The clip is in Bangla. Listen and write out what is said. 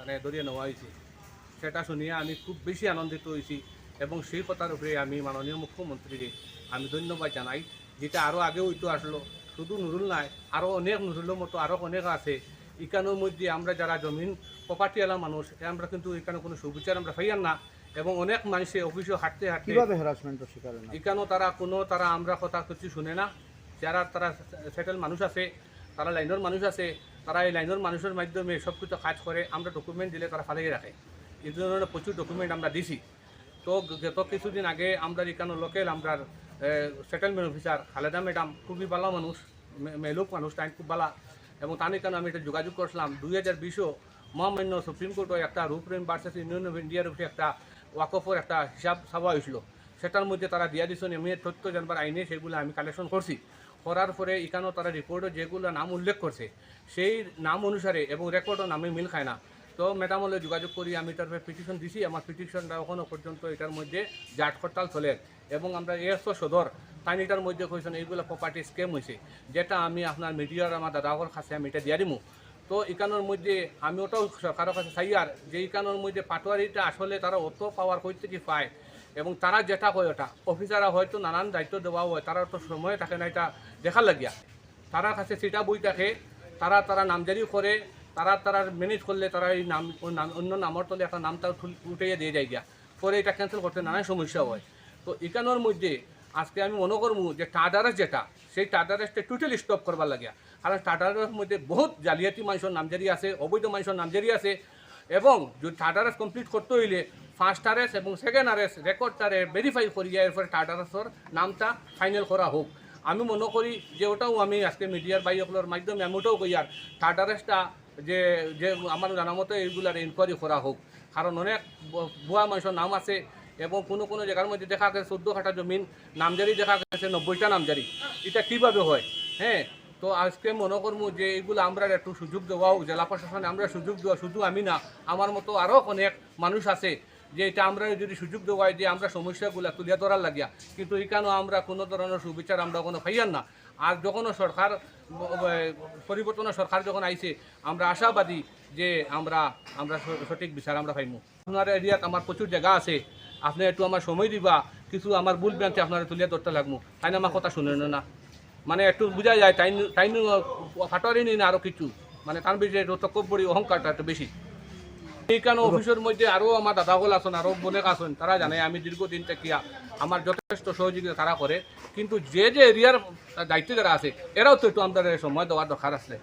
মানে ধরিয়ে নেওয়া হয়েছে, সেটা শুনিয়ে আমি খুব বেশি আনন্দিত হয়েছি এবং সেই কথার উপরে আমি মাননীয় মুখ্যমন্ত্রীকে আমি ধন্যবাদ জানাই, যেটা আরও আগেও হইতো আসলো। শুধু নুরুল নাই, আরও অনেক নুরুলের মতো আরও অনেক আছে। এখানের মধ্যে আমরা যারা জমিন প্রপার্টিওয়ালা মানুষ, আমরা কিন্তু এখানে কোনো সুবিচার আমরা পাইয়ান না এবং অনেক মানুষে অফিসে হাঁটতে হাঁটতে কিভাবে হ্যারাসমেন্টের শিকার হন? এখানেও তারা আমরা কথা কিছু শুনে না। যারা তারা সেটেল মানুষ আছে, তারা লাইনের মানুষ আছে, তারা এই লাইনের মানুষের মাধ্যমে সব কিছু কাজ করে। আমরা ডকুমেন্ট দিলে তারা ফালিয়ে রাখে। এই ধরনের প্রচুর ডকুমেন্ট আমরা দিছি। তো গত কিছুদিন আগে আমরা এখানে লোকাল আমরা সেটেলমেন্ট অফিসার খালেদা ম্যাডাম খুবই ভালো মানুষ, মেলুক মানুষ, টাইম খুব ভালো, এবং তার এখানে আমি এটা যোগাযোগ করছিলাম। 2020 মহামান্য সুপ্রিম কোর্টে একটা রূপরেম ভার্সেস ইউনিয়ন অফ ইন্ডিয়ার উপরে একটা ওয়াকফের একটা হিসাব সাবা হয়েছিল। সেটার মধ্যে তারা দিয়া দিচ্ছেন, আমি তথ্য জানবার আইনে সেগুলো আমি কালেকশন করছি। করার পরে এখানেও তারা রিপোর্টে যেগুলো নাম উল্লেখ করছে সেই নাম অনুসারে এবং রেকর্ডও নামে মিল খায় না। তো ম্যাডাম হলে যোগাযোগ করি, আমি তারপরে পিটিশন দিছি। আমার পিটিশনটা এখনও পর্যন্ত এটার মধ্যে জাট হরতাল চলে এবং আমরা এএসও সদর তাই এটার মধ্যে কইছেন এইগুলো প্রপার্টি স্ক্যাম হয়েছে, যেটা আমি আপনার মিডিয়ার আমার দাদাগর কাছে আমি এটা দিয়া দিমু। তো এখানোর মধ্যে আমি ওটাও সরকারের কাছে চাই আর যে এখানোর মধ্যে পাটোয়ারিটা আসলে তারা অত পাওয়ার করতে কি পায় এবং তারা যেটা হয় ওটা অফিসাররা হয়তো নানান দায়িত্ব দেওয়া হয়, তারা তো সময় থাকে না এটা দেখার লাগিয়া। তারা কাছে সেটা বই থাকে, তারা নামজারি করে, তারা ম্যানেজ করলে তারা এই নাম অন্য নামের তলে একটা নামটা উঠাইয়া দিয়ে যায় গিয়া, পরে এটা ক্যান্সেল করতে নানান সমস্যা হয়। তো এখানোর মধ্যে আজকে আমি মনে করবো যে টাডারেস যেটা, সেই টাডারেসটা টোটালি স্টপ করবার লাগিয়া। কারণ টাডারের মধ্যে বহুত জালিয়াতি মানুষের নামজারি আছে, অবৈধ মানুষের নামজারি আছে, এবং যদি টাডারেস কমপ্লিট করতে হইলে ফার্স্ট আরএস এবং সেকেন্ড আরএস রেকর্ডটারে ভেরিফাই করিয়া এরপরে টাডারেসের নামটা ফাইনাল করা হোক। আমি মনে করি যে ওটাও আমি আজকে মিডিয়ার বাইকগুলোর মাধ্যমে আমি ওটাও কই আর টাডারেসটা যে যে আমার জানা মতো এইগুলার ইনকোয়ারি করা হোক। কারণ অনেক ভুয়া মানুষের নাম আছে এবং কোনো কোনো জায়গার মধ্যে দেখা গেছে 14 কাঠা জমিন নামজারি, দেখা গেছে 90টা নামজারি। এটা কীভাবে হয়? হ্যাঁ, তো আজকে মনে করবো যে এইগুলো আমরা একটু সুযোগ দেওয়াও, জেলা প্রশাসনে আমরা সুযোগ দেওয়া, শুধু আমি না আমার মতো আরও অনেক মানুষ আছে যে এটা আমরা যদি সুযোগ দেওয়া যে আমরা সমস্যাগুলো তুলিয়া ধরার লাগিয়া, কিন্তু এখানেও আমরা কোনো ধরনের সুবিচার আমরা কোনো পাইয়ান না। আর যখন সরকার পরিবর্তনের সরকার যখন আইছে, আমরা আশাবাদী যে আমরা সঠিক বিচার আমরা পাইমু। আপনার এরিয়াত আমার প্রচুর জায়গা আছে, আপনি একটু আমার সময় দিবা, কিছু আমার ভুল ভ্রান্তি আপনারা তুলিয়া ধরতে লাগবো। তাই না আমার কথা শুনেন না, মানে একটু বোঝা যায় তাই ফাটোয়ারি নিই না আরও কিছু, মানে তার বেশি তকব্বরি অহংকারটা একটু বেশি। এইখানে অফিসের মধ্যে আরও আমার দাদাগুলো আছেন, আরও বোনেক আছেন, তারা জানে আমি দীর্ঘদিন থেকে আমার যথেষ্ট সহযোগিতা তারা করে। কিন্তু যে এরিয়ার দায়িত্ব যারা আছে এরাও তো একটু আমাদের সময় দেওয়ার দরকার আছে।